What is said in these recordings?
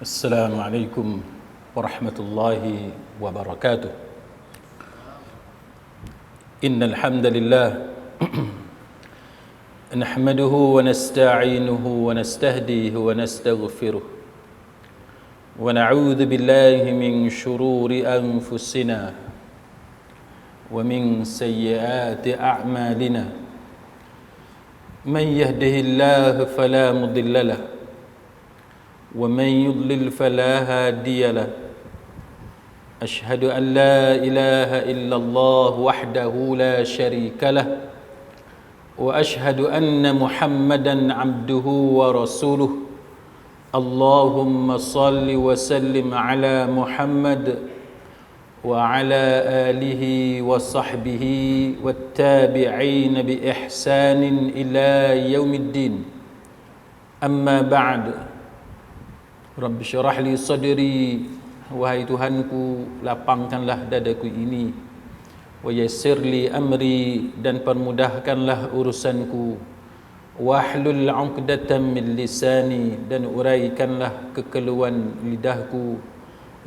السلام عليكم ورحمة الله وبركاته. إن الحمد لله نحمده ونستعينه ونستهديه ونستغفره ونعوذ بالله من شرور أنفسنا ومن سيئات أعمالنا. من يهده الله فلا مضل له ومن يضلل فلا هادي له. أشهد أن لا إله إلا الله وحده لا شريك له وأشهد أن محمدا عبده ورسوله. اللهم صل وسلم على محمد وعلى آله وصحبه والتابعين بإحسان إلى يوم الدين. أما بعد, Rabbi syarah li sadri, wahai Tuhanku, lapangkanlah dadaku ini. Wa yassir li amri, dan permudahkanlah urusanku. Wahlul 'uqdatam min lisani, dan uraikanlah kekeluhan lidahku.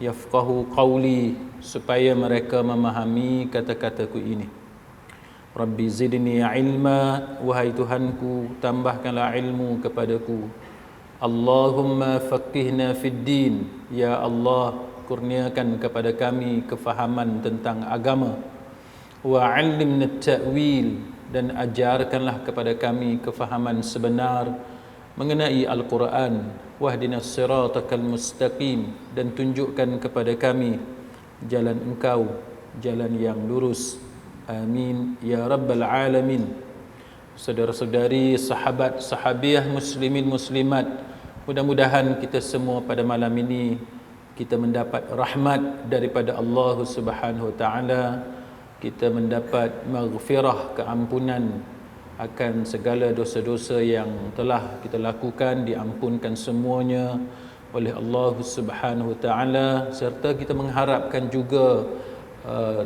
Yafqahu qawli, supaya mereka memahami kata-kataku ini. Rabbi zidni ilma, wahai Tuhanku, tambahkanlah ilmu kepadaku. Allahumma faqihna fid din, ya Allah, kurniakan kepada kami kefahaman tentang agama. Wa 'allimna at-ta'wil, dan ajarkanlah kepada kami kefahaman sebenar mengenai Al-Quran. Wahdinas siratal mustaqim, dan tunjukkan kepada kami jalan Engkau, jalan yang lurus. Amin ya rabbal alamin. Saudara-saudari, sahabat sahabiah, muslimin muslimat, mudah-mudahan kita semua pada malam ini kita mendapat rahmat daripada Allah Subhanahu wa taala. Kita mendapat maghfirah, keampunan akan segala dosa-dosa yang telah kita lakukan, diampunkan semuanya oleh Allah Subhanahu wa taala, serta kita mengharapkan juga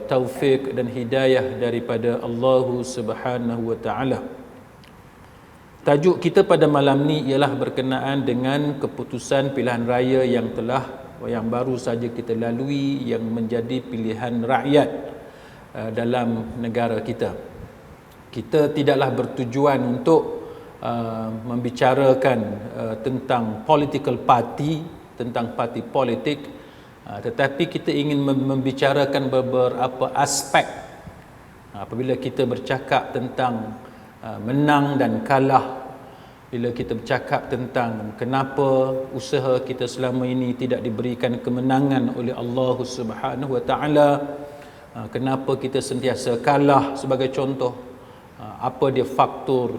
taufik dan hidayah daripada Allah Subhanahu wa taala. Tajuk kita pada malam ni ialah berkenaan dengan keputusan pilihan raya yang baru saja kita lalui, yang menjadi pilihan rakyat dalam negara kita. Kita tidaklah bertujuan untuk membicarakan tentang political party, tentang parti politik, tetapi kita ingin membicarakan beberapa aspek. Apabila kita bercakap tentang menang dan kalah, bila kita bercakap tentang kenapa usaha kita selama ini tidak diberikan kemenangan oleh Allah Subhanahu wa taala, kenapa kita sentiasa kalah sebagai contoh, apa dia faktor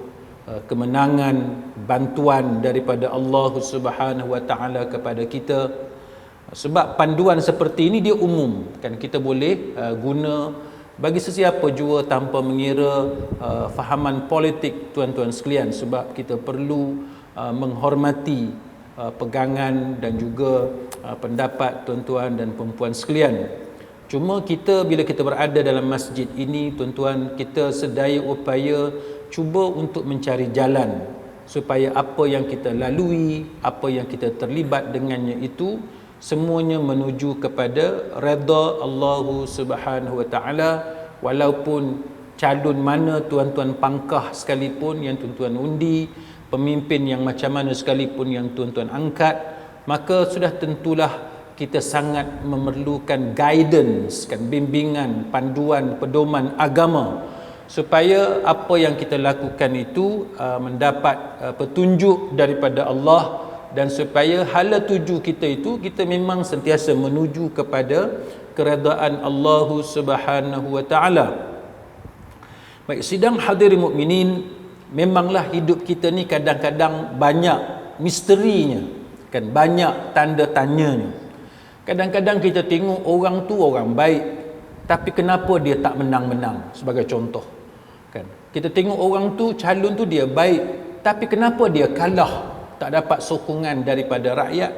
kemenangan, bantuan daripada Allah Subhanahu wa taala kepada kita. Sebab panduan seperti ini dia umum, kan, kita boleh guna bagi sesiapa jua tanpa mengira fahaman politik tuan-tuan sekalian, sebab kita perlu menghormati pegangan dan juga pendapat tuan-tuan dan puan-puan sekalian. Cuma kita, bila kita berada dalam masjid ini, tuan-tuan, kita sedaya upaya cuba untuk mencari jalan supaya apa yang kita lalui, apa yang kita terlibat dengannya itu semuanya menuju kepada redha Allah Subhanahu wa taala. Walaupun calon mana tuan-tuan pangkah sekalipun yang tuan-tuan undi, pemimpin yang macam mana sekalipun yang tuan-tuan angkat, maka sudah tentulah kita sangat memerlukan guidance, kan, bimbingan, panduan, pedoman agama, supaya apa yang kita lakukan itu mendapat petunjuk daripada Allah, dan supaya hala tuju kita itu, kita memang sentiasa menuju kepada keredaan Allah Subhanahu wa taala. Baik, sidang hadirin mukminin, memanglah hidup kita ni kadang-kadang banyak misterinya, kan, banyak tanda tanyanya. Kadang-kadang kita tengok orang tu orang baik, tapi kenapa dia tak menang-menang, sebagai contoh, kan. Kita tengok orang tu, calon tu dia baik, tapi kenapa dia kalah, tak dapat sokongan daripada rakyat.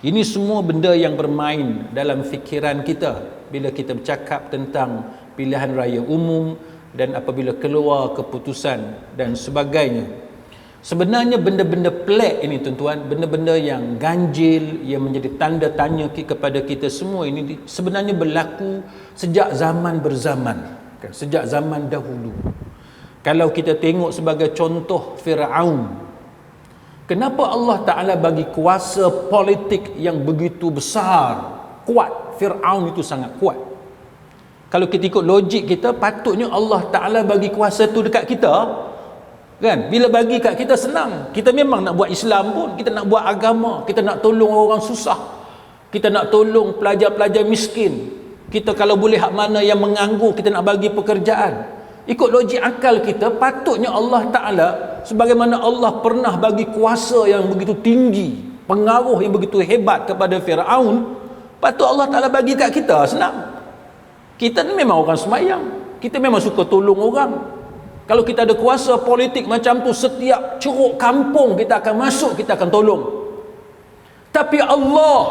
Ini semua benda yang bermain dalam fikiran kita bila kita bercakap tentang pilihan raya umum dan apabila keluar keputusan dan sebagainya. Sebenarnya benda-benda pelik ini tuan-tuan, benda-benda yang ganjil, yang menjadi tanda tanya kepada kita semua ini sebenarnya berlaku sejak zaman berzaman, kan? Sejak zaman dahulu. Kalau kita tengok sebagai contoh Fir'aun, kenapa Allah Ta'ala bagi kuasa politik yang begitu besar, kuat? Fir'aun itu sangat kuat. Kalau kita ikut logik kita, patutnya Allah Ta'ala bagi kuasa tu dekat kita, kan? Bila bagi kat kita senang. Kita memang nak buat Islam pun, kita nak buat agama, kita nak tolong orang susah, kita nak tolong pelajar-pelajar miskin, kita kalau boleh hak mana yang menganggur, kita nak bagi pekerjaan. Ikut logik akal kita, patutnya Allah Ta'ala, sebagaimana Allah pernah bagi kuasa yang begitu tinggi, pengaruh yang begitu hebat kepada Fir'aun, patut Allah Ta'ala bagi kat kita senang. Kita ni memang orang semayang, kita memang suka tolong orang. Kalau kita ada kuasa politik macam tu, setiap ceruk kampung kita akan masuk, kita akan tolong. Tapi Allah,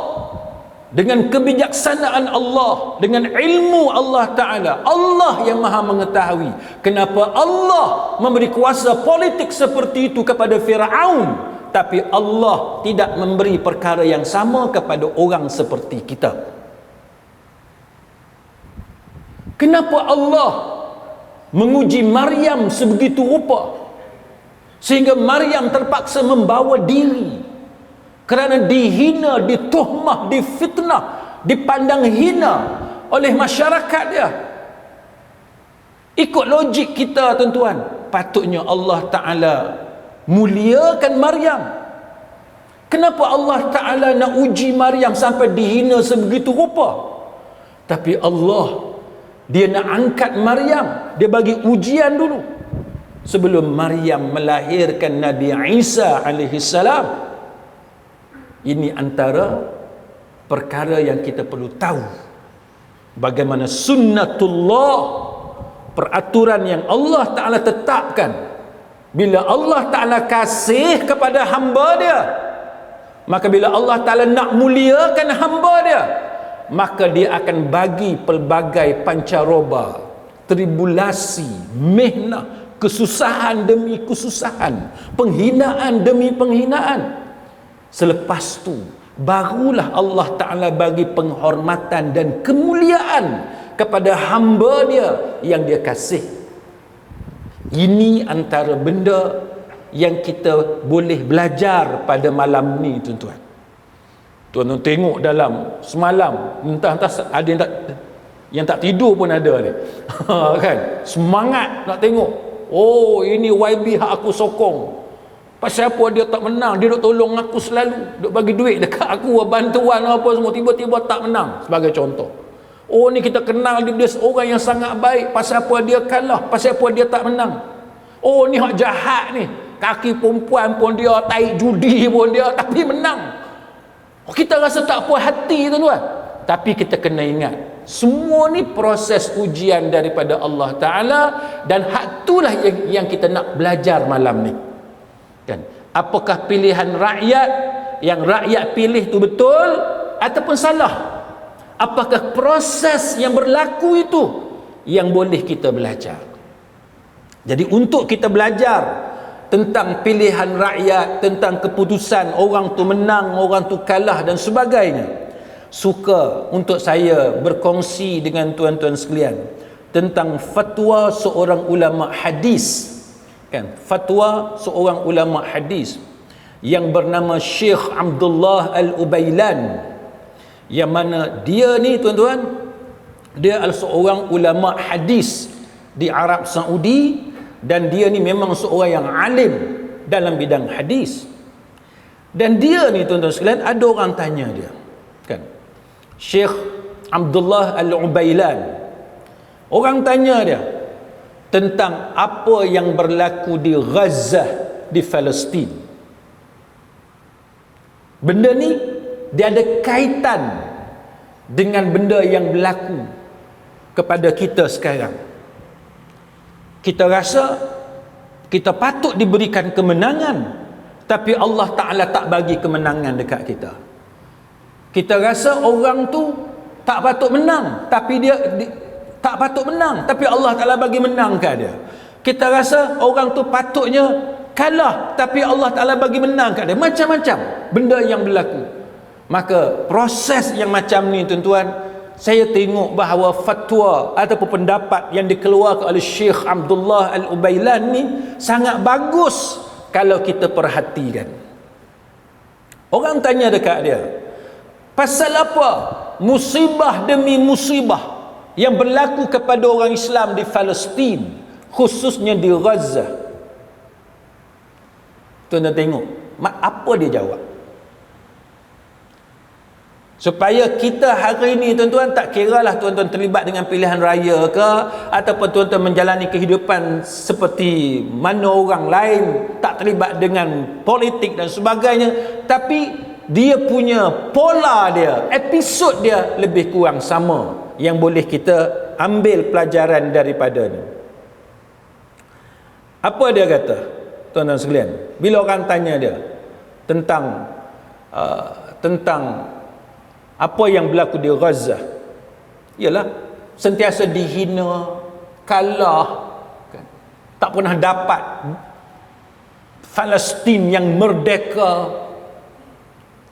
dengan kebijaksanaan Allah, dengan ilmu Allah Ta'ala, Allah yang maha mengetahui kenapa Allah memberi kuasa politik seperti itu kepada Fir'aun, tapi Allah tidak memberi perkara yang sama kepada orang seperti kita. Kenapa Allah menguji Maryam sebegitu rupa sehingga Maryam terpaksa membawa diri kerana dihina, dituhmah, difitnah, dipandang hina oleh masyarakat dia? Ikut logik kita tuan-tuan, patutnya Allah Ta'ala muliakan Maryam. Kenapa Allah Ta'ala nak uji Maryam sampai dihina sebegitu rupa? Tapi Allah, Dia nak angkat Maryam, Dia bagi ujian dulu sebelum Maryam melahirkan Nabi Isa alaihi salam. Ini antara perkara yang kita perlu tahu, bagaimana sunnatullah, peraturan yang Allah Ta'ala tetapkan. Bila Allah Ta'ala kasih kepada hamba Dia, maka bila Allah Ta'ala nak muliakan hamba Dia, maka Dia akan bagi pelbagai pancaroba, tribulasi, mihnah, kesusahan demi kesusahan, penghinaan demi penghinaan. Selepas tu barulah Allah Ta'ala bagi penghormatan dan kemuliaan kepada hamba Dia yang Dia kasih. Ini antara benda yang kita boleh belajar pada malam ni tuan-tuan. Tuan-tuan tengok dalam semalam, entah-entah ada yang tak tidur pun ada ni. Kan? Semangat nak tengok. Oh, ini YB hak aku sokong. Pasal apa dia tak menang? Dia duk tolong aku selalu, duk bagi duit dekat aku, bantuan apa semua, tiba-tiba tak menang, sebagai contoh. Oh, ni kita kenal dia seorang yang sangat baik. Pasal apa dia kalah? Pasal apa dia tak menang? Oh, ni hak jahat ni. Kaki perempuan pun dia, taik judi pun dia, tapi menang. Kita rasa tak puas hati tuan-tuan. Tapi kita kena ingat, semua ni proses ujian daripada Allah Ta'ala, dan hak itulah yang kita nak belajar malam ni. Kan? Apakah pilihan rakyat yang rakyat pilih tu betul ataupun salah? Apakah proses yang berlaku itu yang boleh kita belajar? Jadi untuk kita belajar tentang pilihan rakyat, tentang keputusan orang tu menang, orang tu kalah dan sebagainya, suka untuk saya berkongsi dengan tuan-tuan sekalian tentang fatwa seorang ulama hadis, kan? Fatwa seorang ulama hadis yang bernama Syekh Abdullah Al-Ubailan, yang mana dia ni tuan-tuan, dia adalah seorang ulama hadis di Arab Saudi, dan dia ni memang seorang yang alim dalam bidang hadis. Dan dia ni tuan-tuan sekalian, ada orang tanya dia, kan, Syekh Abdullah Al-Ubailan, orang tanya dia tentang apa yang berlaku di Gaza, di Palestin. Benda ni dia ada kaitan dengan benda yang berlaku kepada kita sekarang. Kita rasa kita patut diberikan kemenangan, tapi Allah Ta'ala tak bagi kemenangan dekat kita. Kita rasa orang tu tak patut menang, tapi dia tak patut menang, tapi Allah Ta'ala bagi menang kat dia. Kita rasa orang tu patutnya kalah, tapi Allah Ta'ala bagi menang kat dia. Macam-macam benda yang berlaku. Maka proses yang macam ni tuan-tuan, saya tengok bahawa fatwa ataupun pendapat yang dikeluarkan oleh Syekh Abdullah Al-Ubailan ni sangat bagus kalau kita perhatikan. Orang tanya dekat dia, pasal apa musibah demi musibah yang berlaku kepada orang Islam di Palestin, khususnya di Gaza? Tuan-tuan tengok apa dia jawab, supaya kita hari ini tuan-tuan, tak kiralah tuan-tuan terlibat dengan pilihan raya ke, ataupun tuan-tuan menjalani kehidupan seperti mana orang lain, tak terlibat dengan politik dan sebagainya, tapi dia punya pola dia, episod dia lebih kurang sama, yang boleh kita ambil pelajaran daripada ni. Apa dia kata, tuan-tuan sekalian, bila orang tanya dia tentang apa yang berlaku di Gaza, ialah sentiasa dihina, kalah, kan? Tak pernah dapat Palestin yang merdeka.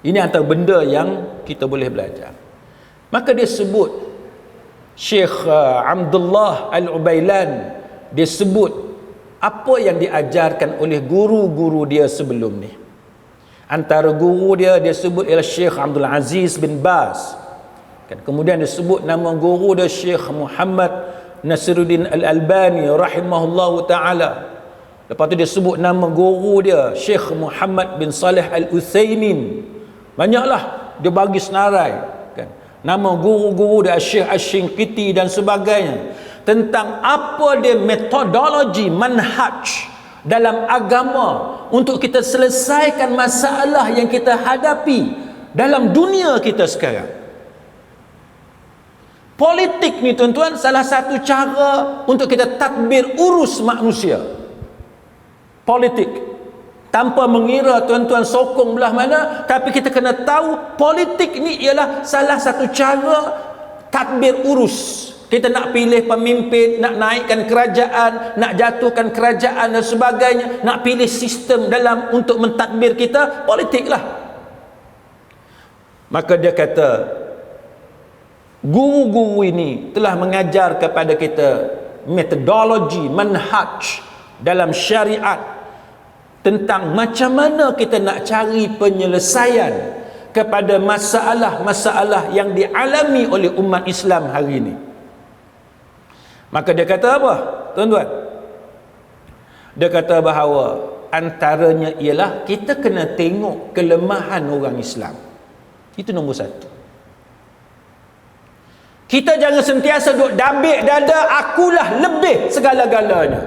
Ini antara benda yang kita boleh belajar. Maka dia sebut, Syekh Abdullah Al-Ubailan, dia sebut apa yang diajarkan oleh guru-guru dia sebelum ni. Antara guru dia sebut ialah Syekh Abdul Aziz bin Baz, kan? Kemudian dia sebut nama guru dia Syekh Muhammad Nasiruddin Al-Albani rahimahullahu ta'ala. Lepas tu dia sebut nama guru dia Syekh Muhammad bin Salih Al-Utsaimin. Banyaklah dia bagi senarai, kan? Nama guru-guru dia Syekh Asy-Shinqiti dan sebagainya, tentang apa dia metodologi, manhaj dalam agama untuk kita selesaikan masalah yang kita hadapi dalam dunia kita sekarang. Politik ni tuan-tuan, salah satu cara untuk kita tadbir urus manusia. Politik, tanpa mengira tuan-tuan sokong belah mana, tapi kita kena tahu politik ni ialah salah satu cara tadbir urus. Kita nak pilih pemimpin, nak naikkan kerajaan, nak jatuhkan kerajaan dan sebagainya, nak pilih sistem dalam untuk mentadbir kita, politiklah. Maka dia kata, guru-guru ini telah mengajar kepada kita metodologi, manhaj dalam syariat tentang macam mana kita nak cari penyelesaian kepada masalah-masalah yang dialami oleh umat Islam hari ini. Maka dia kata apa, tuan-tuan? Dia kata bahawa antaranya ialah kita kena tengok kelemahan orang Islam. Itu nombor satu. Kita jangan sentiasa duk dabik dada, akulah lebih segala-galanya.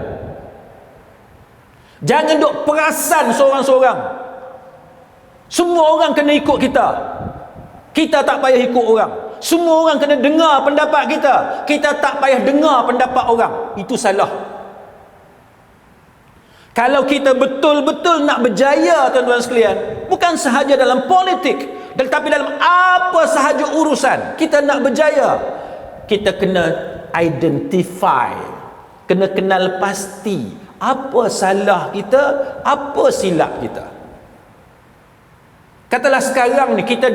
Jangan duk perasan seorang-seorang, semua orang kena ikut kita, kita tak payah ikut orang. Semua orang kena dengar pendapat kita, kita tak payah dengar pendapat orang. Itu salah. Kalau kita betul-betul nak berjaya tuan-tuan sekalian, bukan sahaja dalam politik, tetapi dalam apa sahaja urusan kita nak berjaya, kita kena identify, kena kenal pasti apa salah kita, apa silap kita. Katalah sekarang ni kita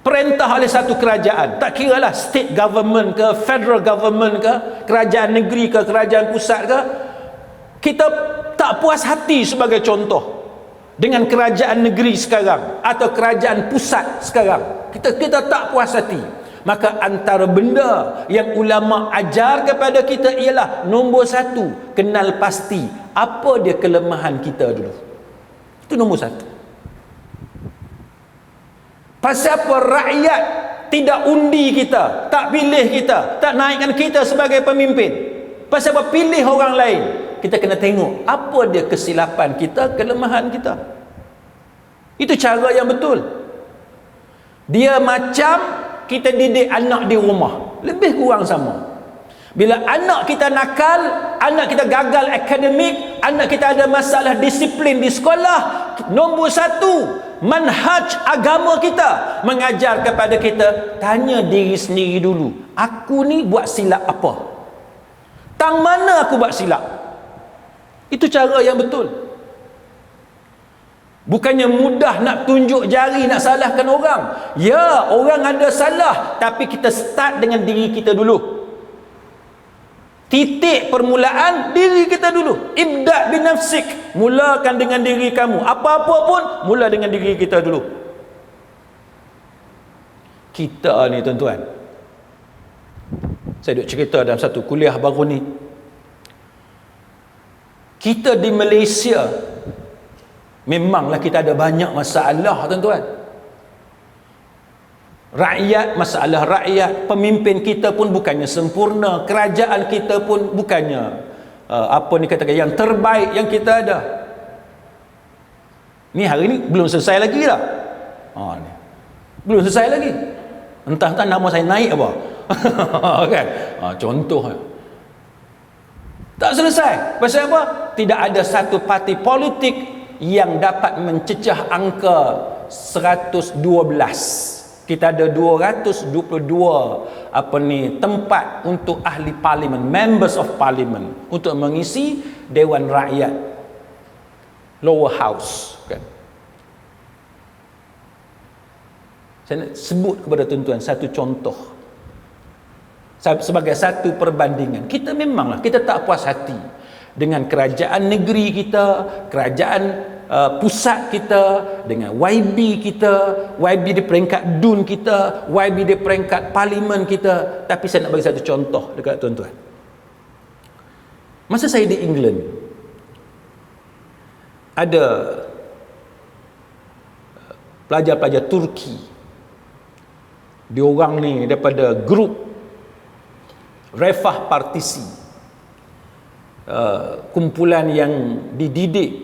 perintah oleh satu kerajaan, tak kiralah state government ke, federal government ke, kerajaan negeri ke, kerajaan pusat ke, kita tak puas hati sebagai contoh dengan kerajaan negeri sekarang atau kerajaan pusat sekarang, kita tak puas hati. Maka antara benda yang ulama ajar kepada kita ialah nombor satu, kenal pasti apa dia kelemahan kita dulu. Itu nombor satu. Pasal apa rakyat tidak undi kita, tak pilih kita, tak naikkan kita sebagai pemimpin? Pasal apa pilih orang lain? Kita kena tengok apa dia kesilapan kita, kelemahan kita. Itu cara yang betul. Dia macam kita didik anak di rumah, lebih kurang sama. Bila anak kita nakal, anak kita gagal akademik, anak kita ada masalah disiplin di sekolah, nombor satu, manhaj agama kita mengajar kepada kita, tanya diri sendiri dulu, aku ni buat silap apa? Tang mana aku buat silap? Itu cara yang betul. Bukannya mudah nak tunjuk jari, nak salahkan orang. Ya, orang ada salah, tapi kita start dengan diri kita dulu. Titik permulaan diri kita dulu. Ibda' binafsik. Mulakan dengan diri kamu. Apa-apa pun mula dengan diri kita dulu. Kita ni tuan-tuan, saya duk cerita dalam satu kuliah baru ni, kita di Malaysia memanglah kita ada banyak masalah tuan-tuan. Rakyat, masalah rakyat, pemimpin kita pun bukannya sempurna, kerajaan kita pun bukannya apa ni katakan yang terbaik yang kita ada. Ni hari ni belum selesai lagi dah. Ni. Belum selesai lagi. Entah-entah nama saya naik apa. Kan? Contoh. Tak selesai. Pasal apa? Tidak ada satu parti politik yang dapat mencecah angka 112. Kita ada 222 tempat untuk ahli parlimen, members of parliament, untuk mengisi Dewan Rakyat, lower house, kan. Saya nak sebut kepada tuan-tuan satu contoh sebagai satu perbandingan. Kita memanglah kita tak puas hati dengan kerajaan negeri kita, kerajaan pusat kita, dengan YB kita, YB di peringkat DUN kita, YB di peringkat parlimen kita. Tapi saya nak bagi satu contoh dekat tuan-tuan. Masa saya di England, ada pelajar-pelajar Turki. Diorang ni daripada grup Refah Partisi, kumpulan yang dididik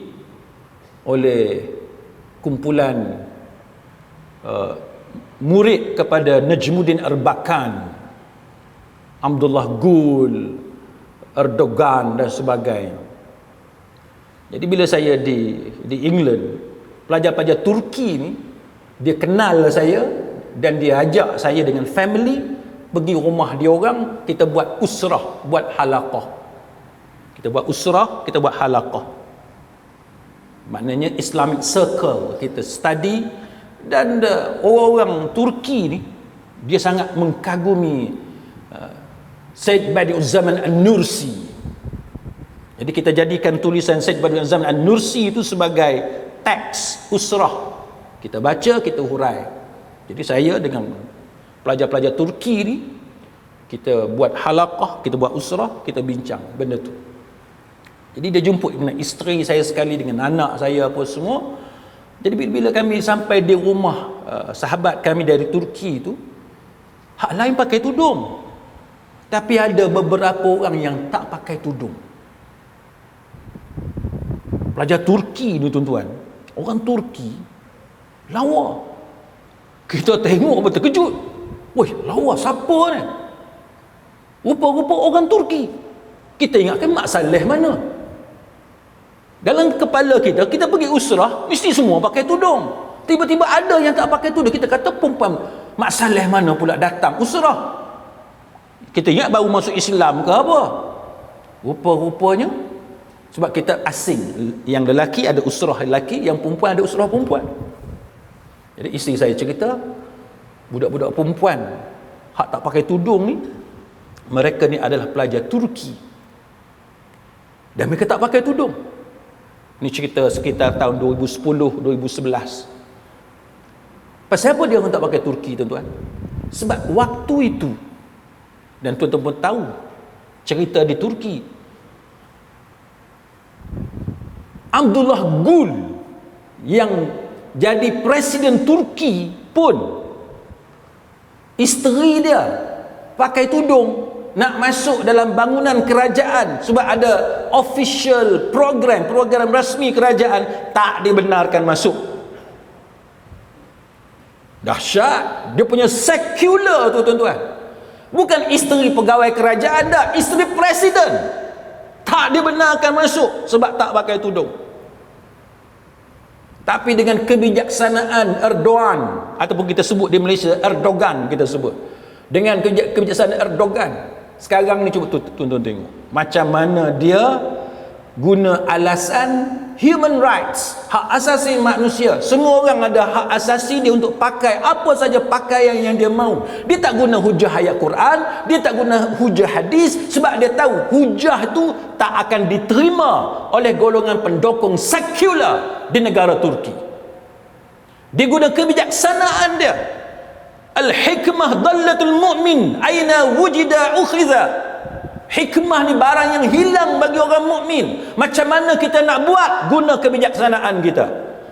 oleh kumpulan murid kepada Najmuddin Erbakan, Abdullah Gül, Erdogan dan sebagainya. Jadi bila saya di England, pelajar-pelajar Turki ni, dia kenal saya dan dia ajak saya dengan family pergi rumah dia orang, kita buat usrah, buat halaqah. Kita buat usrah, kita buat halaqah. Maknanya Islamic Circle, kita study. Dan orang-orang Turki ni, dia sangat mengkagumi Said Badi'uzzaman An-Nursi. Jadi kita jadikan tulisan Said Badi'uzzaman An-Nursi itu sebagai teks usrah. Kita baca, kita hurai. Jadi saya dengan pelajar-pelajar Turki ni, kita buat halaqah, kita buat usrah, kita bincang benda tu. Jadi dia jemput dengan isteri saya sekali, dengan anak saya apa semua. Jadi bila kami sampai di rumah sahabat kami dari Turki tu, hak lain pakai tudung, tapi ada beberapa orang yang tak pakai tudung. Pelajar Turki ni tuan-tuan, orang Turki lawa. Kita tengok apa terkejut. Woi, lawa siapa ni? Rupa-rupa orang Turki. Kita ingatkan Mak Saleh mana? Dalam kepala kita pergi usrah, mesti semua pakai tudung. Tiba-tiba ada yang tak pakai tudung. Kita kata perempuan Mak Saleh mana pula datang usrah? Kita ingat baru masuk Islam ke apa? Rupa-rupanya sebab kita asing. Yang lelaki ada usrah lelaki, yang perempuan ada usrah perempuan. Jadi isteri saya cerita, budak-budak perempuan hak tak pakai tudung ni, mereka ni adalah pelajar Turki. Dan mereka tak pakai tudung. Ni cerita sekitar tahun 2010-2011. Pasal apa dia orang tak pakai Turki, tuan-tuan? Sebab waktu itu, dan tuan-tuan pun tahu cerita di Turki, Abdullah Gül yang jadi presiden Turki pun, isteri dia pakai tudung nak masuk dalam bangunan kerajaan sebab ada official program rasmi kerajaan, tak dibenarkan masuk. Dahsyat. Dia punya sekular tu, tuan-tuan. Bukan isteri pegawai kerajaan dah, isteri presiden tak dibenarkan masuk sebab tak pakai tudung. Tapi dengan kebijaksanaan Erdogan, ataupun kita sebut di Malaysia Erdogan, kita sebut, dengan kebijaksanaan Erdogan, sekarang ni cuba tuan-tuan tengok macam mana dia guna alasan human rights, hak asasi manusia. Semua orang ada hak asasi dia untuk pakai apa saja pakaian yang dia mahu. Dia tak guna hujah ayat Quran, dia tak guna hujah hadis, sebab dia tahu hujah tu tak akan diterima oleh golongan pendukung sekular di negara Turki. Dia guna kebijaksanaan dia. Al-hikmah dallatul mu'min, aina wujida ukhiza. Hikmah ni barang yang hilang bagi orang mukmin. Macam mana kita nak buat? Guna kebijaksanaan kita.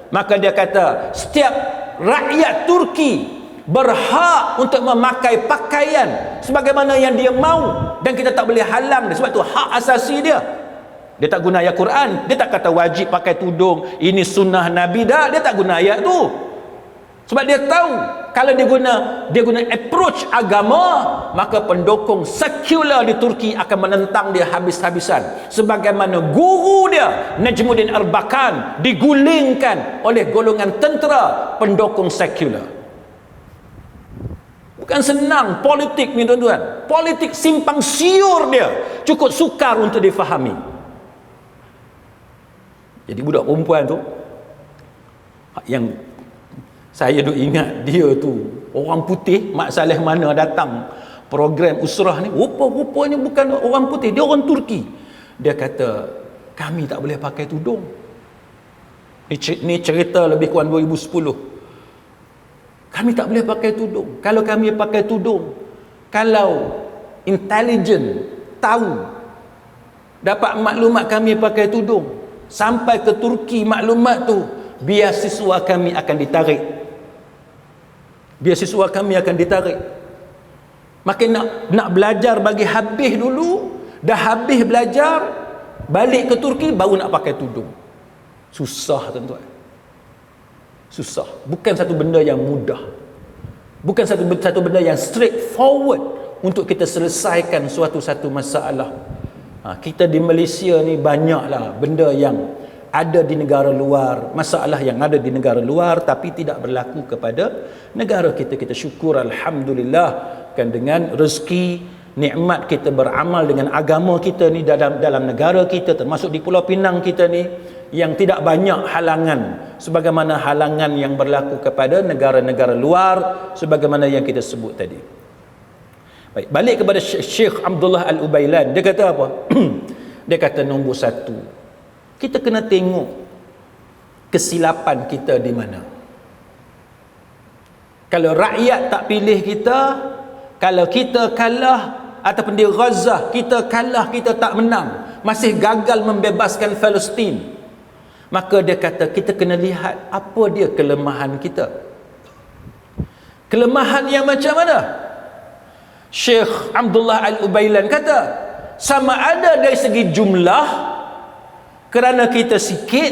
Maka dia kata, setiap rakyat Turki berhak untuk memakai pakaian sebagaimana yang dia mahu, dan kita tak boleh halang dia, sebab tu hak asasi dia. Dia tak guna ayat Quran, dia tak kata wajib pakai tudung, ini sunnah Nabi, dah, dia tak guna ayat tu. Sebab dia tahu kalau dia guna approach agama, maka pendukung sekular di Turki akan menentang dia habis-habisan. Sebagaimana guru dia Najmuddin Erbakan digulingkan oleh golongan tentera pendukung sekular. Bukan senang politik ni tuan-tuan. Politik simpang siur dia cukup sukar untuk difahami. Jadi budak perempuan tu yang saya duk ingat, dia tu orang putih, Mak Saleh mana datang program usrah ni, rupa-rupanya bukan orang putih, dia orang Turki. Dia kata, kami tak boleh pakai tudung. Ni cerita lebih kurang 2010. Kami tak boleh pakai tudung. Kalau kami pakai tudung, kalau intelijen tahu, dapat maklumat kami pakai tudung, sampai ke Turki maklumat tu, biasiswa kami akan ditarik. Biasiswa kami akan ditarik. Maka nak belajar bagi habis dulu, dah habis belajar, balik ke Turki baru nak pakai tudung. Susah tuan-tuan. Susah. Bukan satu benda yang mudah. Bukan satu benda yang straightforward untuk kita selesaikan suatu masalah. Kita di Malaysia ni banyaklah benda yang ada di negara luar, masalah yang ada di negara luar tapi tidak berlaku kepada negara kita. Kita syukur alhamdulillah kan, dengan rezeki nikmat kita beramal dengan agama kita ni dalam negara kita, termasuk di Pulau Pinang kita ni, yang tidak banyak halangan sebagaimana halangan yang berlaku kepada negara-negara luar sebagaimana yang kita sebut tadi. Baik, balik kepada Syekh Abdullah Al-Ubailan. Dia kata apa? Dia kata nombor satu, kita kena tengok kesilapan kita di mana. Kalau rakyat tak pilih kita, kalau kita kalah ataupun di Gaza kita kalah, kita tak menang, masih gagal membebaskan Palestin, maka dia kata kita kena lihat apa dia kelemahan kita. Kelemahan yang macam mana? Syekh Abdullah Al-Ubailan kata, sama ada dari segi jumlah kerana kita sikit,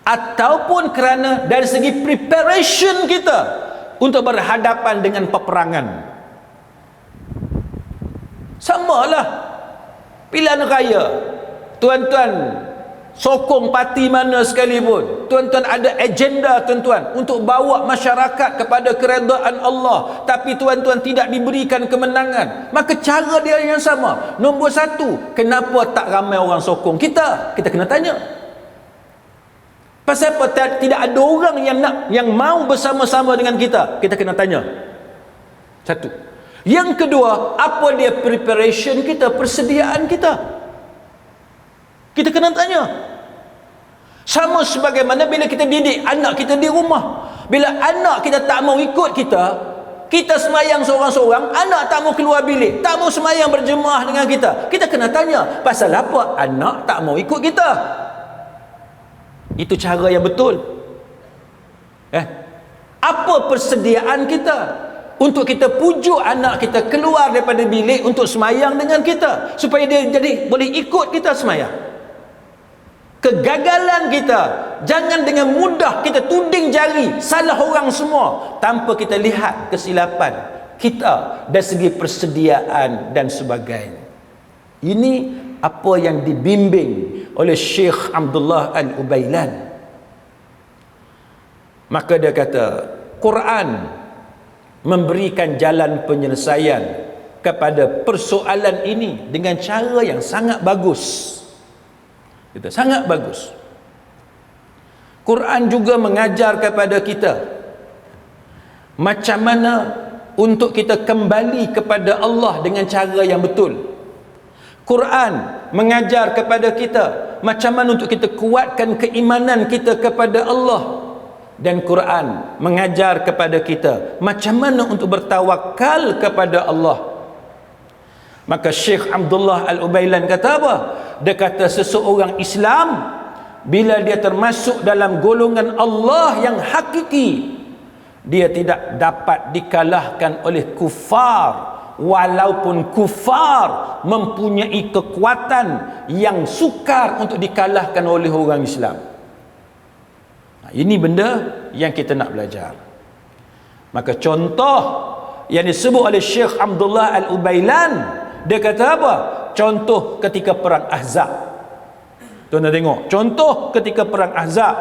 ataupun kerana dari segi preparation kita untuk berhadapan dengan peperangan. Samalah pilihan raya, tuan-tuan sokong parti mana sekalipun, tuan-tuan ada agenda tuan-tuan untuk bawa masyarakat kepada keredaan Allah, tapi tuan-tuan tidak diberikan kemenangan, maka cara dia yang sama. Nombor satu, kenapa tak ramai orang sokong kita? Kita kena tanya. Pasal apa tidak ada orang yang mau bersama-sama dengan kita? Kita kena tanya. Satu. Yang kedua, apa dia preparation kita, persediaan kita? Kita kena tanya. Sama sebagaimana bila kita didik anak kita di rumah, bila anak kita tak mau ikut kita semayang seorang-seorang, anak tak mau keluar bilik, tak mau semayang berjemaah dengan kita kena tanya, pasal apa anak tak mau ikut kita? Itu cara yang betul. Apa persediaan kita untuk kita pujuk anak kita keluar daripada bilik untuk semayang dengan kita, supaya dia jadi boleh ikut kita semayang? Kegagalan kita, jangan dengan mudah kita tuding jari salah orang semua tanpa kita lihat kesilapan kita dari segi persediaan dan sebagainya. Ini apa yang dibimbing oleh Syekh Abdullah Al-Ubailan. Maka dia kata, Quran memberikan jalan penyelesaian kepada persoalan ini dengan cara yang sangat bagus. Itu sangat bagus. Quran juga mengajar kepada kita macam mana untuk kita kembali kepada Allah dengan cara yang betul. Quran mengajar kepada kita macam mana untuk kita kuatkan keimanan kita kepada Allah. Dan Quran mengajar kepada kita macam mana untuk bertawakal kepada Allah. Maka Syekh Abdullah Al-Ubailan kata apa? Dia kata seseorang Islam bila dia termasuk dalam golongan Allah yang hakiki, dia tidak dapat dikalahkan oleh kufar, walaupun kufar mempunyai kekuatan yang sukar untuk dikalahkan oleh orang Islam. Ini benda yang kita nak belajar. Maka contoh yang disebut oleh Syekh Abdullah Al-Ubailan, dia kata apa? Contoh ketika perang Ahzab. Tuan-tuan tengok, contoh ketika perang Ahzab.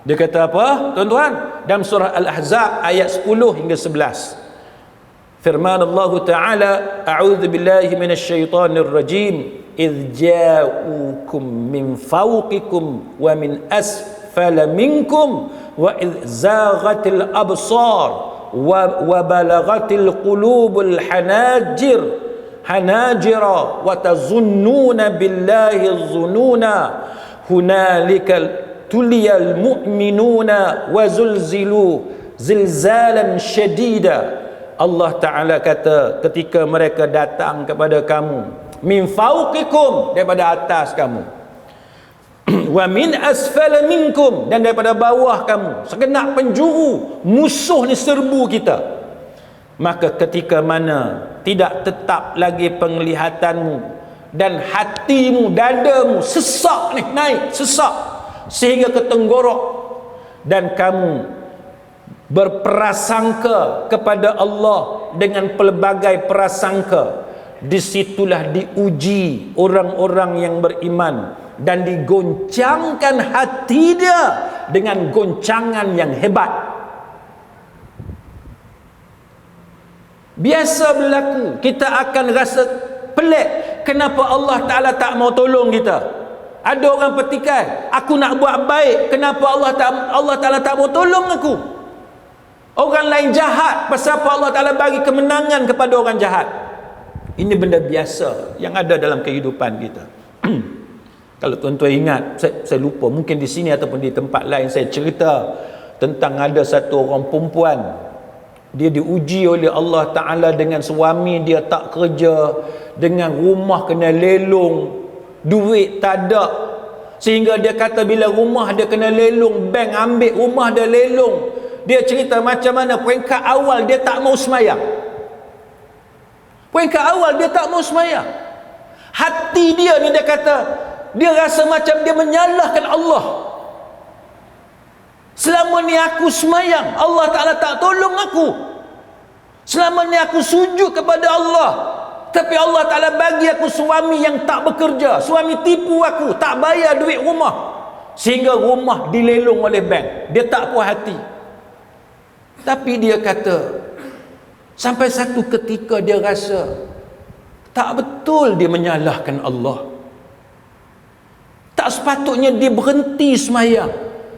Dia kata apa, tuan-tuan? Dalam surah Al-Ahzab ayat 10 hingga 11. Firman Allah Ta'ala, A'udzu billahi minasyaitonir rajim, idh ja'ukum min fawqikum wa min asfala minkum wa idh zaghatil absar wa balaghatil qulubul hanajira wa tazunnuna billahi dhununa hunalika tuliyal mu'minuna wa zulzilu zilzalan syadida. Allah Ta'ala kata ketika mereka datang kepada kamu min fawqikum, daripada atas kamu, wa min asfala minkum, dan daripada bawah kamu, segenap penjuru musuh ni serbu kita. Maka ketika mana tidak tetap lagi penglihatanmu dan hatimu, dadamu sesak ni, naik sesak sehingga ke tenggorok, dan kamu berprasangka kepada Allah dengan pelbagai prasangka, disitulah diuji orang-orang yang beriman dan digoncangkan hati dia dengan goncangan yang hebat. Biasa berlaku, kita akan rasa pelik kenapa Allah Ta'ala tak mau tolong kita. Ada orang petikai, aku nak buat baik, kenapa Allah Ta'ala tak mau tolong aku? Orang lain jahat, pasal apa Allah Ta'ala bagi kemenangan kepada orang jahat? Ini benda biasa yang ada dalam kehidupan kita. Kalau tuan-tuan ingat, saya lupa, mungkin di sini ataupun di tempat lain saya cerita tentang ada satu orang perempuan, dia diuji oleh Allah Ta'ala dengan suami dia tak kerja, dengan rumah kena lelong, duit tak ada, sehingga dia kata bila rumah dia kena lelong, bank ambil rumah dia lelong. Dia cerita macam mana peringkat awal dia tak mau semayang. Peringkat awal dia tak mau semayang. Hati dia ni, dia kata dia rasa macam dia menyalahkan Allah. Selama ni aku semayang, Allah Ta'ala tak tolong aku. Selama ni aku sujud kepada Allah, tapi Allah Ta'ala bagi aku suami yang tak bekerja, suami tipu aku, tak bayar duit rumah, sehingga rumah dilelong oleh bank. Dia tak puas hati. Tapi dia kata sampai satu ketika dia rasa tak betul dia menyalahkan Allah. Tak sepatutnya dia berhenti semayang,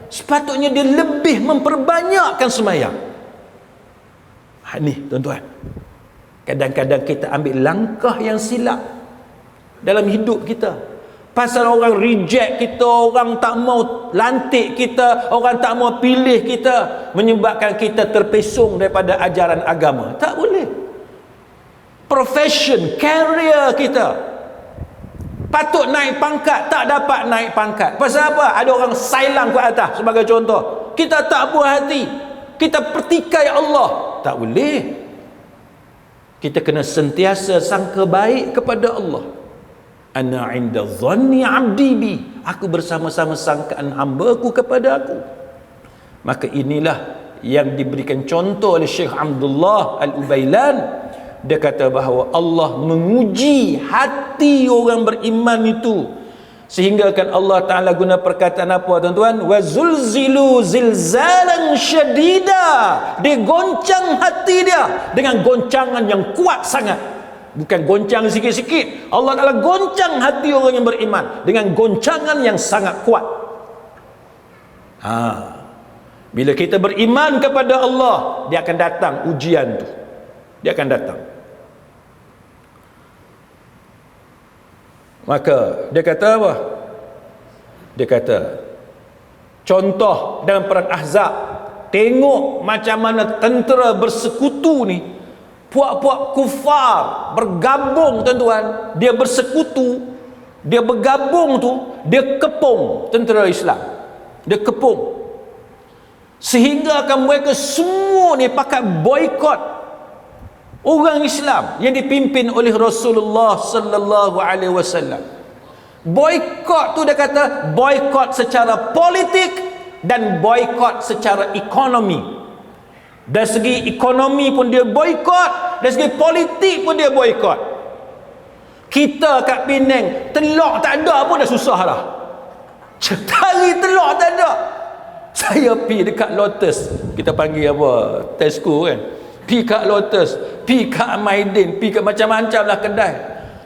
sepatutnya dia lebih memperbanyakkan semayang. Ni tuan-tuan, kadang-kadang kita ambil langkah yang silap dalam hidup kita. Pasal orang reject kita, orang tak mau lantik kita, orang tak mau pilih kita, menyebabkan kita terpesong daripada ajaran agama. Tak boleh. Profession, career kita, patut naik pangkat, tak dapat naik pangkat. Pasal apa? Ada orang sailang ke atas sebagai contoh. Kita tak puas hati, kita pertikai Allah. Tak boleh. Kita kena sentiasa sangka baik kepada Allah. Ana inda dhanni abdi bi, aku bersama-sama sangkaan hamba-Ku kepada aku. Maka inilah yang diberikan contoh oleh Syekh Abdullah Al-Ubailan. Dia kata bahawa Allah menguji hati orang beriman itu, sehingga kan Allah Ta'ala guna perkataan apa tuan-tuan? Wa zulzilu zilzalan syadida, dia goncang hati dia dengan goncangan yang kuat sangat. Bukan goncang sikit-sikit. Allah Ta'ala goncang hati orang yang beriman dengan goncangan yang sangat kuat. Bila kita beriman kepada Allah, dia akan datang ujian tu. Dia akan datang. Maka dia kata apa? Dia kata, contoh dalam perang Ahzab, tengok macam mana tentera bersekutu ni, puak-puak kufar bergabung tuan-tuan, dia bersekutu, dia bergabung tu, dia kepung tentera Islam, dia kepung, sehingga akan mereka semua ni pakai boikot orang Islam yang dipimpin oleh Rasulullah sallallahu alaihi wasallam. Boikot tu dia kata boikot secara politik dan boikot secara ekonomi. Dari segi ekonomi pun dia boikot, dari segi politik pun dia boikot. Kita kat Penang, telur tak ada pun dah susah dah. Cari telur tak ada. Saya pergi dekat Lotus, kita panggil apa, Tesco kan, pergi kat Lotus, pergi kat Maidin, pergi kat macam-macam lah kedai,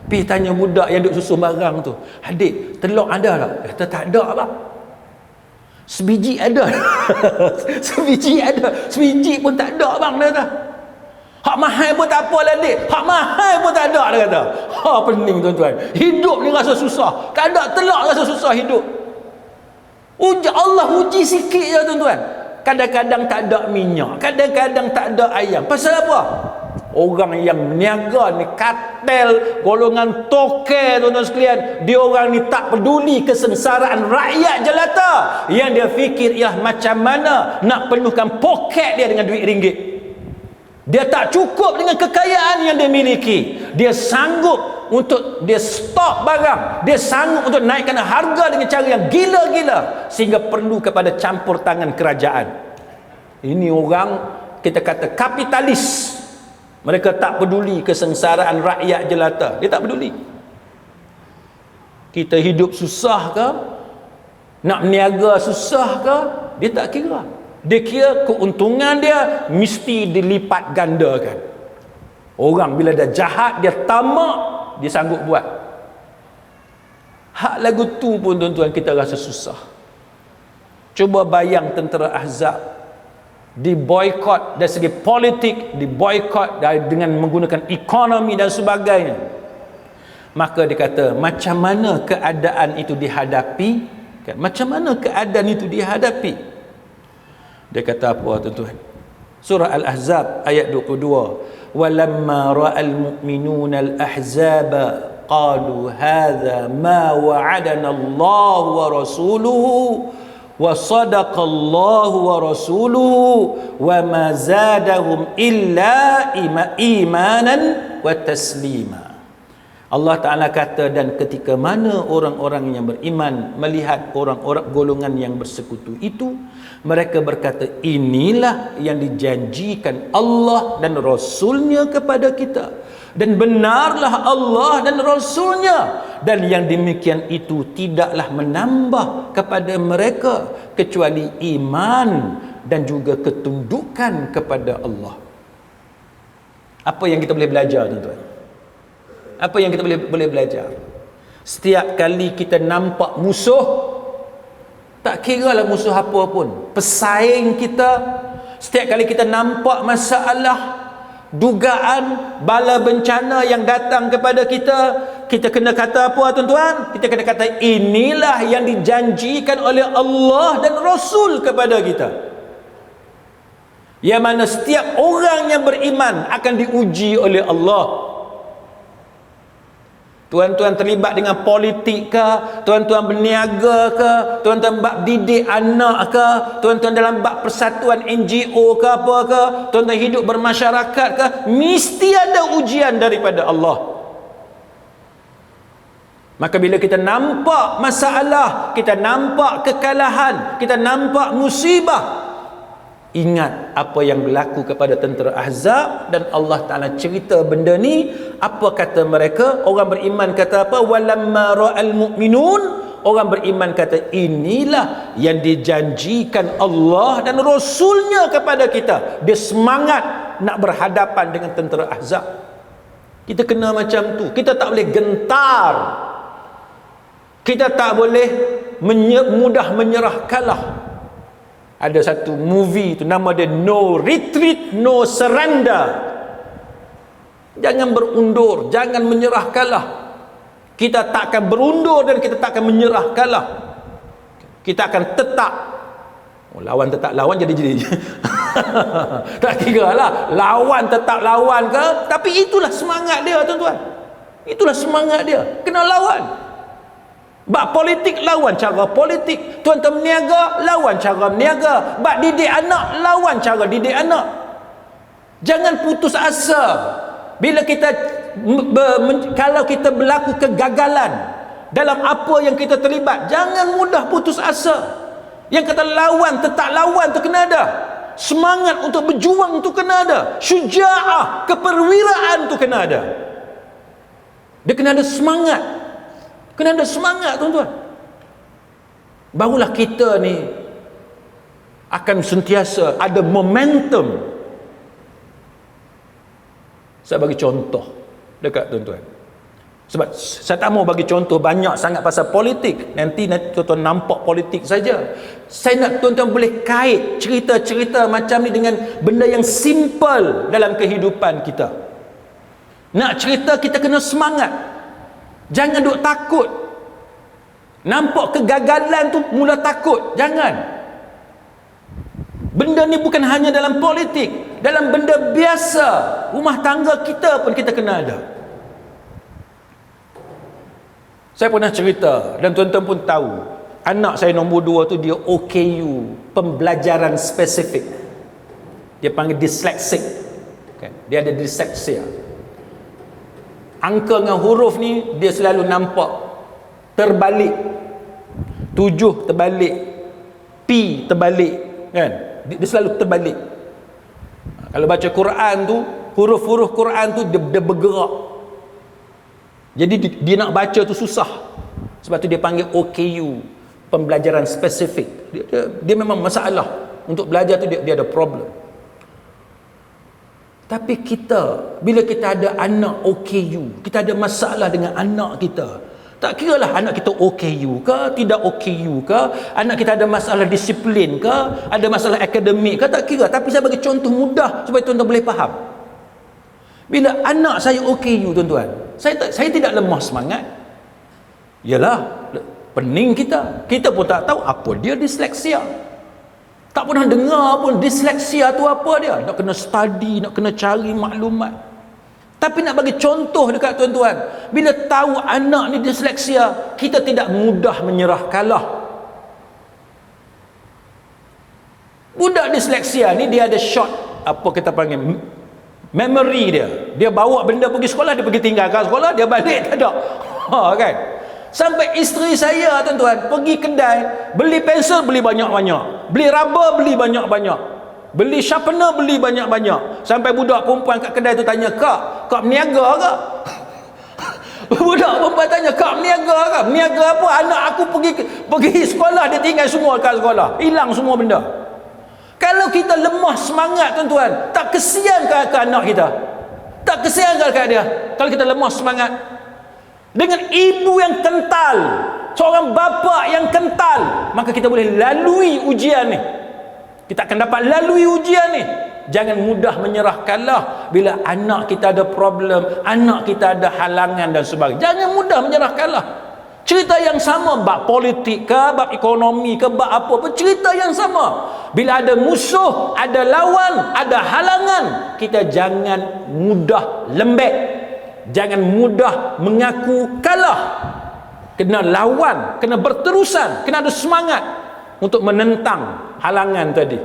pergi tanya budak yang duk susun barang tu, adik telur ada tak? Kata tak ada abang. Sebiji ada. Sebiji ada, sebiji pun tak ada abang, dia kata. Hak mahal pun tak apa lah dik, hak mahal pun tak ada, dia kata. Pening tuan-tuan, hidup ni rasa susah, tak ada telur rasa susah hidup. Allah uji sikit je tuan-tuan. Kadang-kadang tak ada minyak, kadang-kadang tak ada ayam. Pasal apa? Orang yang berniaga ni, kartel, golongan toke tuan-tuan sekalian, dia orang ni tak peduli kesengsaraan rakyat jelata. Yang dia fikir ialah macam mana nak penuhkan poket dia dengan duit ringgit. Dia tak cukup dengan kekayaan yang dia miliki. Dia sanggup untuk dia stok barang, dia sanggup untuk naikkan harga dengan cara yang gila-gila, sehingga perlu kepada campur tangan kerajaan. Ini orang kita kata kapitalis. Mereka tak peduli kesengsaraan rakyat jelata, dia tak peduli. Kita hidup susah ke, nak berniaga susah ke, dia tak kira. Dia kira keuntungan dia mesti dilipat gandakan. Orang bila dah jahat, dia tamak, dia sanggup buat. Hak lagu tu pun tuan-tuan kita rasa susah. Cuba bayang tentera Ahzab diboikot dari segi politik, diboikot dengan menggunakan ekonomi dan sebagainya. Maka dia kata, macam mana keadaan itu dihadapi? Macam mana keadaan itu dihadapi? Dia kata apa tuan-tuan? Surah Al-Ahzab ayat 22. Walamma ra'al mu'minuna al-ahzaba qalu hadha ma wa'adana Allah wa rasuluhu wa sadaqa Allah wa rasuluhu wa ma zadahum illa imanan wa taslima. Allah Ta'ala kata, dan ketika mana orang-orang yang beriman melihat orang-orang golongan yang bersekutu itu, mereka berkata, inilah yang dijanjikan Allah dan Rasulnya kepada kita, dan benarlah Allah dan Rasulnya, dan yang demikian itu tidaklah menambah kepada mereka kecuali iman dan juga ketundukan kepada Allah. Apa yang kita boleh belajar tuan-tuan? Apa yang kita boleh belajar? Setiap kali kita nampak musuh, tak kira lah musuh apa pun, pesaing kita, setiap kali kita nampak masalah, dugaan, bala bencana yang datang kepada kita, kita kena kata apa tuan-tuan? Kita kena kata, inilah yang dijanjikan oleh Allah dan Rasul kepada kita. Yang mana setiap orang yang beriman akan diuji oleh Allah. Tuan-tuan terlibat dengan politik ke, tuan-tuan berniaga ke, tuan-tuan bab didik anak ke, tuan-tuan dalam bab persatuan NGO ke apa ke, tuan-tuan hidup bermasyarakat ke, mesti ada ujian daripada Allah. Maka bila kita nampak masalah, kita nampak kekalahan, kita nampak musibah, ingat apa yang berlaku kepada tentera Ahzab, dan Allah Ta'ala cerita benda ni. Apa kata mereka? Orang beriman kata apa? Walamma ra'al mu'minun, orang beriman kata, inilah yang dijanjikan Allah dan Rasulnya kepada kita. Dia semangat nak berhadapan dengan tentera Ahzab. Kita kena macam tu. Kita tak boleh gentar. Kita tak boleh mudah menyerah kalah. Ada satu movie tu nama dia No Retreat, No Surrender. Jangan berundur, jangan menyerah kalah. Kita tak akan berundur dan kita tak akan menyerah kalah. Kita akan tetap. Lawan tetap lawan jadi tak kira lah lawan tetap lawan ke, tapi itulah semangat dia tuan-tuan. Itulah semangat dia. Kena lawan. Bak politik lawan cara politik, tuan-tuan berniaga lawan cara berniaga, bak didik anak lawan cara didik anak. Jangan putus asa. Bila kita kalau kita berlaku kegagalan dalam apa yang kita terlibat, jangan mudah putus asa. Yang kata lawan tetap lawan tu kena ada. Semangat untuk berjuang tu kena ada. Syuja'ah, keperwiraan tu kena ada. Dia kena ada semangat. Kena ada semangat tuan-tuan. Barulah kita ni akan sentiasa ada momentum. Saya bagi contoh dekat tuan-tuan. Sebab saya tak mau bagi contoh banyak sangat pasal politik. Nanti tuan-tuan nampak politik saja. Saya nak tuan-tuan boleh kait cerita-cerita macam ni dengan benda yang simple dalam kehidupan kita. Nak cerita kita kena semangat. Jangan duk takut. Nampak kegagalan tu mula takut. Jangan. Benda ni bukan hanya dalam politik. Dalam benda biasa. Rumah tangga kita pun kita kena ada. Saya pernah cerita dan tuan-tuan pun tahu, anak saya nombor 2 tu dia OKU, pembelajaran spesifik. Dia panggil dyslexic. Dia ada dyslexia. Angka dengan huruf ni dia selalu nampak terbalik. 7 terbalik, P terbalik, kan? Dia selalu terbalik. Kalau baca Quran tu, huruf-huruf Quran tu dia bergerak. Jadi dia nak baca tu susah. Sebab tu dia panggil OKU, pembelajaran spesifik. Dia memang masalah. Untuk belajar tu dia ada problem. Tapi kita, bila kita ada anak OKU, kita ada masalah dengan anak kita, tak kira lah anak kita OKU ke, tidak OKU ke, anak kita ada masalah disiplin ke, ada masalah akademik ke, tak kira. Tapi saya bagi contoh mudah supaya tuan-tuan boleh faham. Bila anak saya OKU tuan-tuan, saya tidak lemah semangat. Yalah, pening kita. Kita pun tak tahu apa dia dyslexia. Tak pernah dengar pun dyslexia tu apa dia. Nak kena study, nak kena cari maklumat. Tapi nak bagi contoh dekat tuan-tuan, bila tahu anak ni dyslexia, kita tidak mudah menyerah kalah. Budak dyslexia ni dia ada short, apa kita panggil, memory dia. Dia bawa benda pergi sekolah, dia pergi tinggalkan sekolah, dia balik tak ada. Kan? Sampai isteri saya tuan-tuan pergi kedai, beli pensel beli banyak-banyak, beli rubber beli banyak-banyak, beli sharpener beli banyak-banyak. Sampai budak perempuan kat kedai tu tanya, Kak berniaga ke? Budak perempuan tanya, Kak berniaga ke? Berniaga apa? Anak aku pergi sekolah, dia tinggal semua kat sekolah, hilang semua benda. Kalau kita lemah semangat tuan-tuan, tak kesian ke anak kita? Tak kesian ke dia? Kalau kita lemah semangat. Dengan ibu yang kental, seorang bapa yang kental, maka kita boleh lalui ujian ni. Kita akan dapat lalui ujian ni. Jangan mudah menyerah kalah bila anak kita ada problem, anak kita ada halangan dan sebagainya. Jangan mudah menyerah kalah. Cerita yang sama, bab politik ke, bab ekonomi ke, bab apa pun, cerita yang sama. Bila ada musuh, ada lawan, ada halangan, kita jangan mudah lembek. Jangan mudah mengaku kalah. Kena lawan, kena berterusan, kena ada semangat untuk menentang halangan tadi.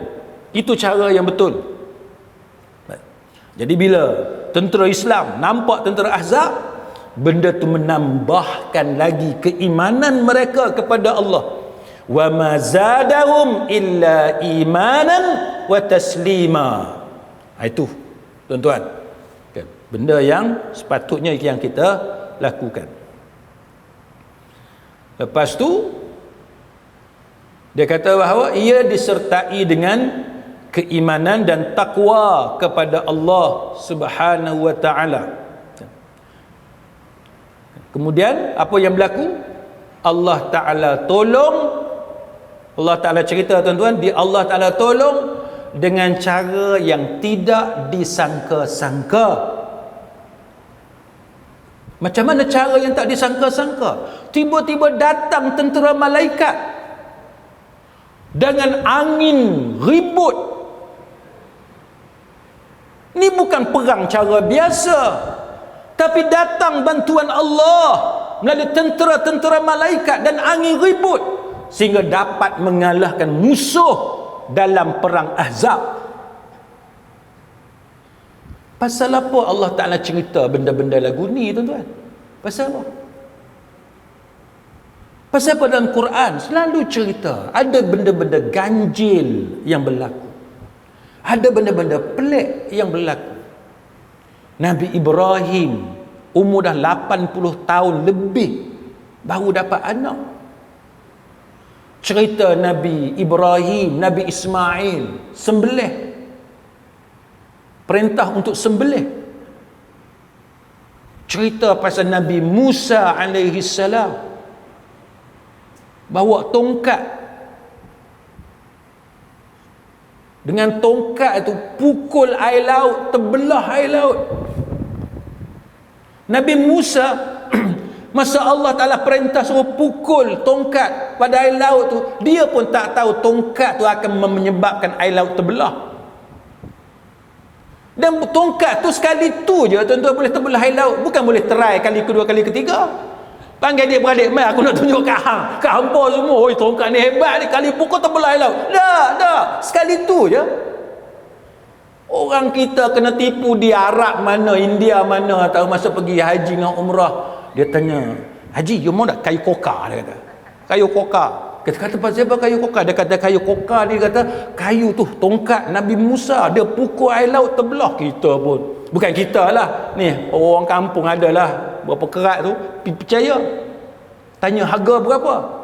Itu cara yang betul. Jadi bila tentera Islam nampak tentera Ahzab, benda tu menambahkan lagi keimanan mereka kepada Allah. Wa ma zadahum illa imanan wa taslima. Itu tuan-tuan, benda yang sepatutnya yang kita lakukan. Lepas tu dia kata bahawa ia disertai dengan keimanan dan takwa kepada Allah Subhanahu wa taala. Kemudian apa yang berlaku? Allah Ta'ala tolong. Allah Ta'ala cerita tuan-tuan, Allah Ta'ala tolong dengan cara yang tidak disangka-sangka. Macam mana cara yang tak disangka-sangka? Tiba-tiba datang tentera malaikat dengan angin ribut. Ni bukan perang cara biasa, tapi datang bantuan Allah melalui tentera-tentera malaikat dan angin ribut, sehingga dapat mengalahkan musuh dalam perang Ahzab. Pasal apa Allah Ta'ala cerita benda-benda lagu ni tuan-tuan? Pasal apa? Pasal apa dalam Quran selalu cerita ada benda-benda ganjil yang berlaku, ada benda-benda pelik yang berlaku. Nabi Ibrahim umur dah 80 tahun lebih baru dapat anak. Cerita Nabi Ibrahim, Nabi Ismail sembelih, perintah untuk sembelih. Cerita pasal Nabi Musa alaihi salam bawa tongkat, dengan tongkat itu pukul air laut, terbelah air laut. Nabi Musa masa Allah Ta'ala perintah suruh pukul tongkat pada air laut tu, dia pun tak tahu tongkat tu akan menyebabkan air laut terbelah. Dan tongkat tu sekali tu je tuan-tuan boleh terbelah air laut, bukan boleh try kali kedua, kali ketiga. Panggil dia beradik, mai aku nak tunjuk kat hang, kat hampa semua, oi tongkat ni hebat ni, kali pukul terbelah air laut. Dah, sekali tu je. Orang kita kena tipu di Arab mana, India mana, tahu masa pergi haji dengan umrah, dia tanya, "Haji, you mau tak kayu koka?" Dia kata. Kayu koka. Kita kata, "Pasal apa kayu koka?" Dia kata kayu koka, dia kata kayu tu tongkat Nabi Musa, dia pukul air laut terbelah. Kita pun, bukan kita lah, ni orang kampung adalah berapa kerat tu, percaya. Tanya harga berapa.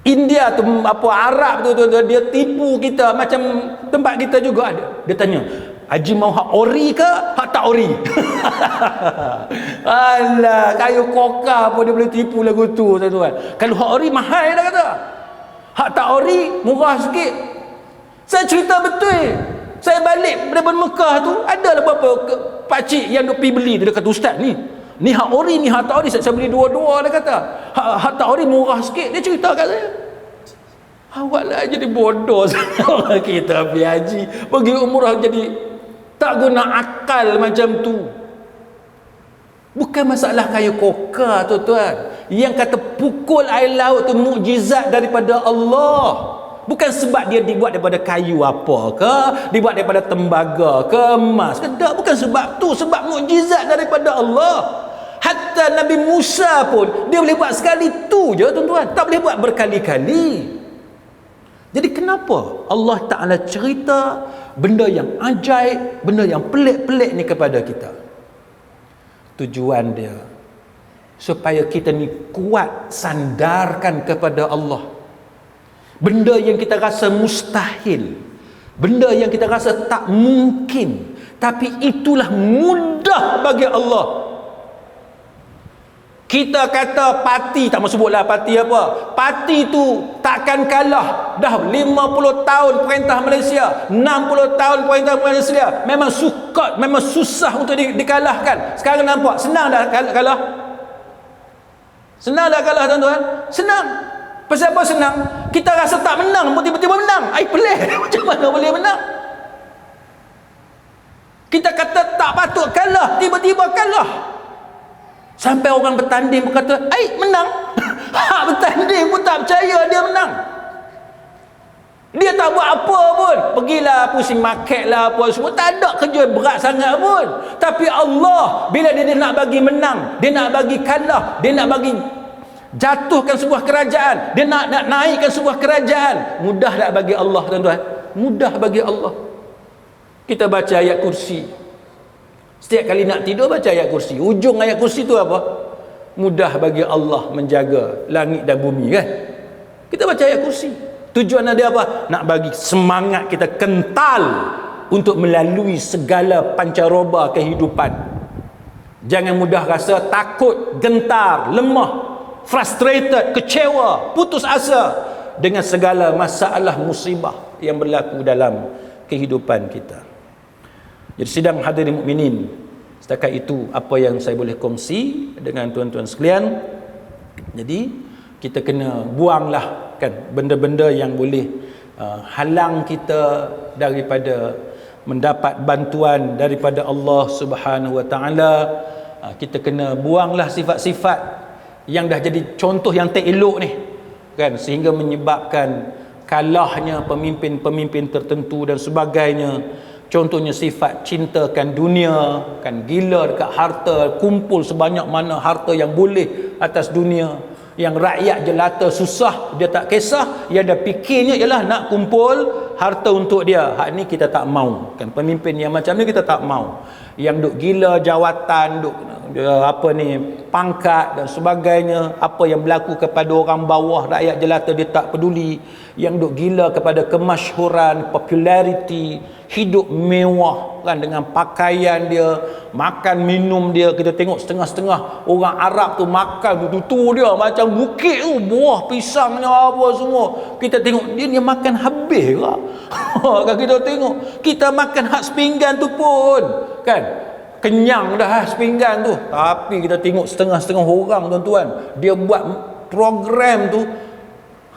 India tu, apa Arab tu, dia tipu kita macam tempat kita juga ada. Dia tanya, "Haji mau hak ori ke hak tak ori?" Alah, kayu koka pun dia boleh tipu lagu tu tuan-tuan. Kalau hak ori mahal dah kata. Hak tak ori murah sikit. Saya cerita betul. Saya balik daripada Mekah tu, ada lah beberapa pakcik yang duk pergi beli. Dia kata, "Ustaz ni hak ori, ni hak tak ori, saya beli dua-dua." Dia kata, hak tak ori murah sikit. Dia cerita kat saya. Awaklah jadi bodoh orang kita pergi haji, pergi umrah jadi tak guna akal macam tu. Bukan masalah kayu koka tuan-tuan. Yang kata pukul air laut tu mukjizat daripada Allah. Bukan sebab dia dibuat daripada kayu apa ke, dibuat daripada tembaga ke, emas ke, tak, bukan sebab tu, sebab mukjizat daripada Allah. Hatta Nabi Musa pun dia boleh buat sekali tu je tuan-tuan, tak boleh buat berkali-kali. Jadi kenapa Allah Ta'ala cerita benda yang ajaib, benda yang pelik-pelik ni kepada kita? Tujuan dia supaya kita ni kuat sandarkan kepada Allah. Benda yang kita rasa mustahil, benda yang kita rasa tak mungkin, tapi itulah mudah bagi Allah. Kita kata parti, tak mahu sebutlah parti apa, parti tu takkan kalah. Dah 50 tahun perintah Malaysia, 60 tahun perintah Malaysia, memang sukot, memang susah untuk dikalahkan. Sekarang nampak senang dah kalah. Senang dah kalah tuan-tuan, senang. Pasal apa senang? Kita rasa tak menang, tiba-tiba menang. Ai pelik. Macam mana boleh menang? Kita kata tak patut kalah, tiba-tiba kalah. Sampai orang bertanding berkata, "Ai menang." Hak bertanding pun tak percaya dia menang. Dia tak buat apa pun. Pergilah pusing market lah apa semua, tak ada kerja berat sangat pun. Tapi Allah bila dia nak bagi menang, dia nak bagi kalah, dia nak bagi jatuhkan sebuah kerajaan, dia nak naikkan sebuah kerajaan, mudah tak bagi Allah tuan-tuan? Mudah bagi Allah. Kita baca ayat kursi, setiap kali nak tidur baca ayat kursi. Ujung ayat kursi tu apa? Mudah bagi Allah menjaga langit dan bumi, kan? Kita baca ayat kursi. Tujuan dia apa? Nak bagi semangat kita kental untuk melalui segala pancaroba kehidupan. Jangan mudah rasa takut, gentar, lemah, frustrated, kecewa, putus asa dengan segala masalah musibah yang berlaku dalam kehidupan kita. Jadi sidang hadirin mukminin, setakat itu apa yang saya boleh kongsi dengan tuan-tuan sekalian. Jadi kita kena buanglah kan benda-benda yang boleh halang kita daripada mendapat bantuan daripada Allah Subhanahu wa taala. Kita kena buanglah sifat-sifat yang dah jadi contoh yang tak elok ni kan, sehingga menyebabkan kalahnya pemimpin-pemimpin tertentu dan sebagainya. Contohnya sifat cintakan dunia, kan, gila dekat harta, kumpul sebanyak mana harta yang boleh atas dunia. Yang rakyat jelata susah, dia tak kisah, dia ada fikirnya ialah nak kumpul harta untuk dia. Hak ni kita tak mau, kan, pemimpin yang macam ni kita tak mau. Yang duk gila jawatan, duk pangkat dan sebagainya, apa yang berlaku kepada orang bawah, rakyat jelata dia tak peduli. Yang duk gila kepada kemasyhuran, populariti, hidup mewah kan, dengan pakaian dia, makan minum dia. Kita tengok setengah-setengah orang Arab tu makan tu dia macam bukit tu, buah pisangnya apa semua. Kita tengok dia makan habis ke? Kalau kita tengok, kita makan hak sepinggan tu pun kan kenyang dah sepinggan tu. Tapi kita tengok setengah-setengah orang tuan-tuan, dia buat program tu,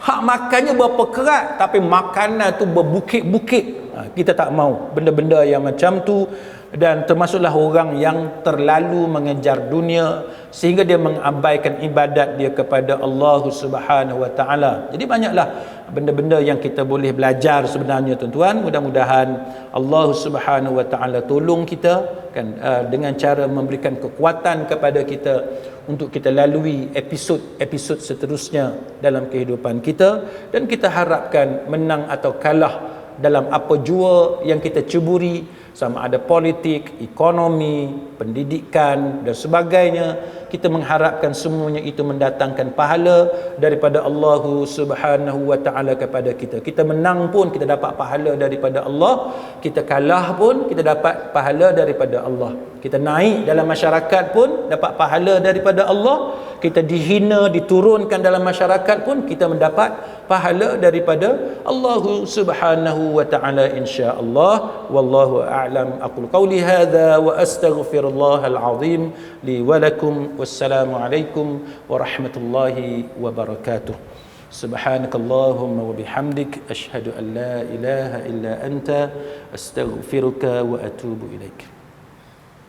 hak makannya berapa kerat, tapi makanan tu berbukit-bukit. Kita tak mau benda-benda yang macam tu. Dan termasuklah orang yang terlalu mengejar dunia sehingga dia mengabaikan ibadat dia kepada Allah Subhanahu wa taala. Jadi banyaklah benda-benda yang kita boleh belajar sebenarnya tuan-tuan. Mudah-mudahan Allah Subhanahu wa taala tolong kita kan, dengan cara memberikan kekuatan kepada kita untuk kita lalui episod-episod seterusnya dalam kehidupan kita, dan kita harapkan menang atau kalah dalam apa jua yang kita ceburi, sama ada politik, ekonomi, pendidikan dan sebagainya. Kita mengharapkan semuanya itu mendatangkan pahala daripada Allah Subhanahu wa taala kepada kita. Kita menang pun kita dapat pahala daripada Allah, kita kalah pun kita dapat pahala daripada Allah. Kita naik dalam masyarakat pun dapat pahala daripada Allah. Kita dihina, diturunkan dalam masyarakat pun kita mendapat pahala daripada Allah Subhanahu wa taala, insya-Allah. Wallahu a'lam. Aqulu qawli hadza wa astaghfirullahal azim li wa lakum. Wassalamu alaikum warahmatullahi wabarakatuh. Subhanakallahumma wa bihamdik asyhadu an la ilaha illa anta astaghfiruka wa atubu ilaik.